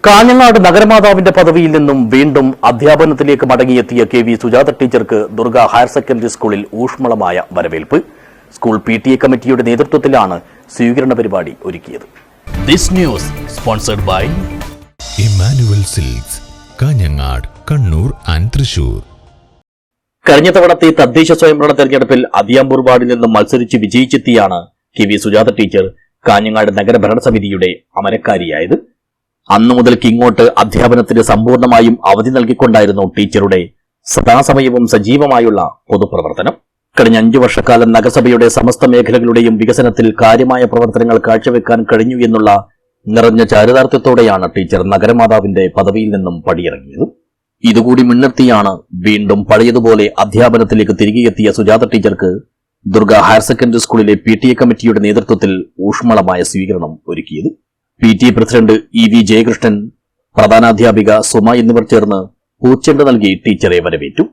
കാഞ്ഞങ്ങാട് നഗരമാതാവിന്റെ പദവിയിൽ നിന്നും വീണ്ടും അധ്യാപനത്തിലേക്ക് മടങ്ങിയെത്തിയ കെ.വി. സുജാത ടീച്ചർക്ക് ദുർഗ ഹയർ സെക്കൻഡറി സ്കൂളിൽ ഊഷ്മളമായ വരവേൽപ്പ്. സ്കൂൾ PTA കമ്മിറ്റിയുടെ നേതൃത്വത്തിലാണ് സ്വീകരണ പരിപാടി ഒരുക്കിയത്. This news sponsored by Emmanuel silks, Kanhangad, Kannur and Thrissur. കഴിഞ്ഞ തവണത്തെ തദ്ദേശ സ്വയംഭരണ തെരഞ്ഞെടുപ്പിൽ അതിയാമ്പൂർ വാർഡിൽ നിന്നും മത്സരിച്ച് വിജയിച്ചെത്തിയാണ് കെ.വി. സുജാത ടീച്ചർ കാഞ്ഞങ്ങാട് നഗരഭരണസമിതിയുടെ അമരക്കാരിയായത്. അന്നു മുതൽക്ക് ഇങ്ങോട്ട് അധ്യാപനത്തിന് സമ്പൂർണമായും അവധി നൽകിക്കൊണ്ടായിരുന്നു ടീച്ചറുടെ സദാസമയവും സജീവമായുള്ള പൊതുപ്രവർത്തനം. കഴിഞ്ഞ 5 വർഷക്കാലം നഗരസഭയുടെ സമസ്ത മേഖലകളുടെയും വികസനത്തിൽ കാര്യമായ പ്രവർത്തനങ്ങൾ കാഴ്ചവെക്കാൻ കഴിഞ്ഞു എന്നുള്ള നിറഞ്ഞ ചാരിതാർത്ഥ്യത്തോടെയാണ് ടീച്ചർ നഗരമാതാവിന്റെ പദവിയിൽ നിന്നും പടിയിറങ്ങിയത്. ഇതുകൂടി മുൻനിർത്തിയാണ് വീണ്ടും പഴയതുപോലെ അധ്യാപനത്തിലേക്ക് തിരികെയെത്തിയ സുജാത ടീച്ചർക്ക് ദുർഗ ഹയർ സെക്കൻഡറി സ്കൂളിലെ PTA കമ്മിറ്റിയുടെ നേതൃത്വത്തിൽ ഊഷ്മളമായ സ്വീകരണം ഒരുക്കിയത്. PTA പ്രസിഡന്റ് EV ജയകൃഷ്ണൻ, പ്രധാനാധ്യാപിക സുമ എന്നിവർ ചേർന്ന് പൂച്ചെണ്ട് നൽകി ടീച്ചറെ വരവേറ്റു.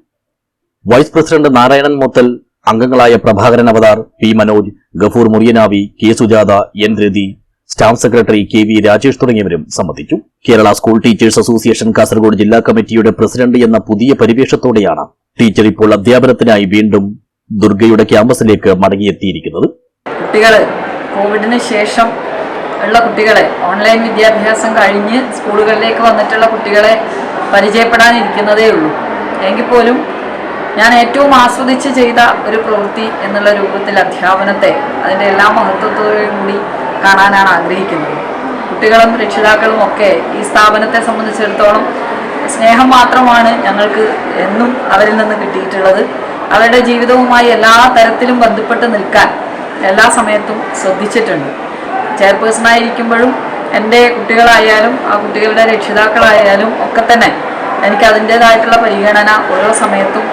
വൈസ് പ്രസിഡന്റ് നാരായണൻ മുത്തൽ, അംഗങ്ങളായ Prabhakaran Avathar, P. Manoj, Gafoor Muriyanavi, K. Sujatha, N. Rathi, staff secretary KV Rajesh തുടങ്ങിയവരും സംബന്ധിച്ചു. Kerala School Teachers Association Kasaragod ജില്ലാ കമ്മിറ്റിയുടെ പ്രസിഡന്റ് എന്ന പുതിയ പരിവേഷത്തോടെയാണ് ടീച്ചർ ഇപ്പോൾ അധ്യാപനത്തിനായി വീണ്ടും ദുർഗയുടെ ക്യാമ്പസിലേക്ക് മടങ്ങിയെത്തിയിരിക്കുന്നത്. കുട്ടികൾ കോവിഡിന് ശേഷം ഉള്ള കുട്ടികളെ, ഓൺലൈൻ വിദ്യാഭ്യാസം കഴിഞ്ഞ് സ്കൂളുകളിലേക്ക് വന്നിട്ടുള്ള കുട്ടികളെ പരിചയപ്പെടാനിരിക്കുന്നതേ ഉള്ളൂ. എങ്കിൽ പോലും ഞാൻ ഏറ്റവും ആസ്വദിച്ച് ചെയ്ത ഒരു പ്രവൃത്തി എന്നുള്ള രൂപത്തിൽ അധ്യാപനത്തെ അതിൻ്റെ എല്ലാ മഹത്വത്തോടും കൂടി കാണാനാണ് ആഗ്രഹിക്കുന്നത്. കുട്ടികളും രക്ഷിതാക്കളും ഒക്കെ ഈ സ്ഥാപനത്തെ സംബന്ധിച്ചിടത്തോളം സ്നേഹം മാത്രമാണ് ഞങ്ങൾക്ക് എന്നും അവരിൽ നിന്ന് കിട്ടിയിട്ടുള്ളത്. അവരുടെ ജീവിതവുമായി എല്ലാ തരത്തിലും ബന്ധപ്പെട്ട് നിൽക്കാൻ എല്ലാ സമയത്തും ശ്രദ്ധിച്ചിട്ടുണ്ട്. ചെയർപേഴ്സണായിരിക്കുമ്പോഴും എൻ്റെ കുട്ടികളായാലും ആ കുട്ടികളുടെ രക്ഷിതാക്കളായാലും ഒക്കെ തന്നെ എനിക്ക് അതിൻ്റേതായിട്ടുള്ള പരിഗണന ഓരോ സമയത്തും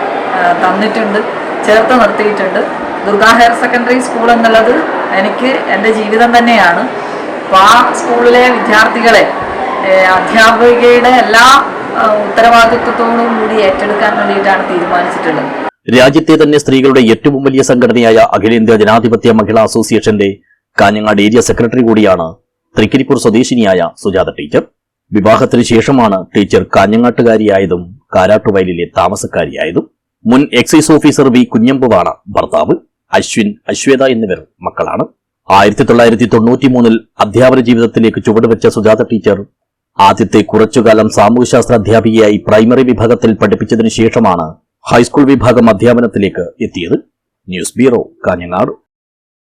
തന്നിട്ടുണ്ട്, ചേർത്ത് നിർത്തിയിട്ടുണ്ട്. ദുർഗ ഹയർ സെക്കൻഡറി സ്കൂൾ എന്നുള്ളത് എനിക്ക് എൻ്റെ ജീവിതം തന്നെയാണ്. അപ്പോൾ ആ സ്കൂളിലെ വിദ്യാർത്ഥികളെ അധ്യാപികയുടെ എല്ലാ ഉത്തരവാദിത്വത്തോടും കൂടി ഏറ്റെടുക്കാൻ വേണ്ടിയിട്ടാണ് തീരുമാനിച്ചിട്ടുള്ളത്. രാജ്യത്തെ തന്നെ സ്ത്രീകളുടെ ഏറ്റവും വലിയ സംഘടനയായ അഖിലേന്ത്യാ ജനാധിപത്യ മഹിളാ അസോസിയേഷന്റെ കാഞ്ഞങ്ങാട് ഏരിയ സെക്രട്ടറി കൂടിയാണ് തൃക്കരിപ്പൂർ സ്വദേശിനിയായ സുജാത ടീച്ചർ. വിവാഹത്തിന് ശേഷമാണ് ടീച്ചർ കാഞ്ഞങ്ങാട്ടുകാരിയായതും കാരാട്ടുവയലിലെ താമസക്കാരിയായതും. മുൻ എക്സൈസ് ഓഫീസർ V. കുഞ്ഞമ്പുവാണ് ഭർത്താവ്. അശ്വിൻ, അശ്വേത എന്നിവർ മക്കളാണ്. 1993 അധ്യാപന ജീവിതത്തിലേക്ക് ചുവടുവെച്ച സുജാത ടീച്ചർ ആദ്യത്തെ കുറച്ചുകാലം സാമൂഹ്യശാസ്ത്ര അധ്യാപികയായി പ്രൈമറി വിഭാഗത്തിൽ പഠിപ്പിച്ചതിനു ശേഷമാണ് ഹൈസ്കൂൾ വിഭാഗം അധ്യാപനത്തിലേക്ക് എത്തിയത്. News bureau, Kanhangad.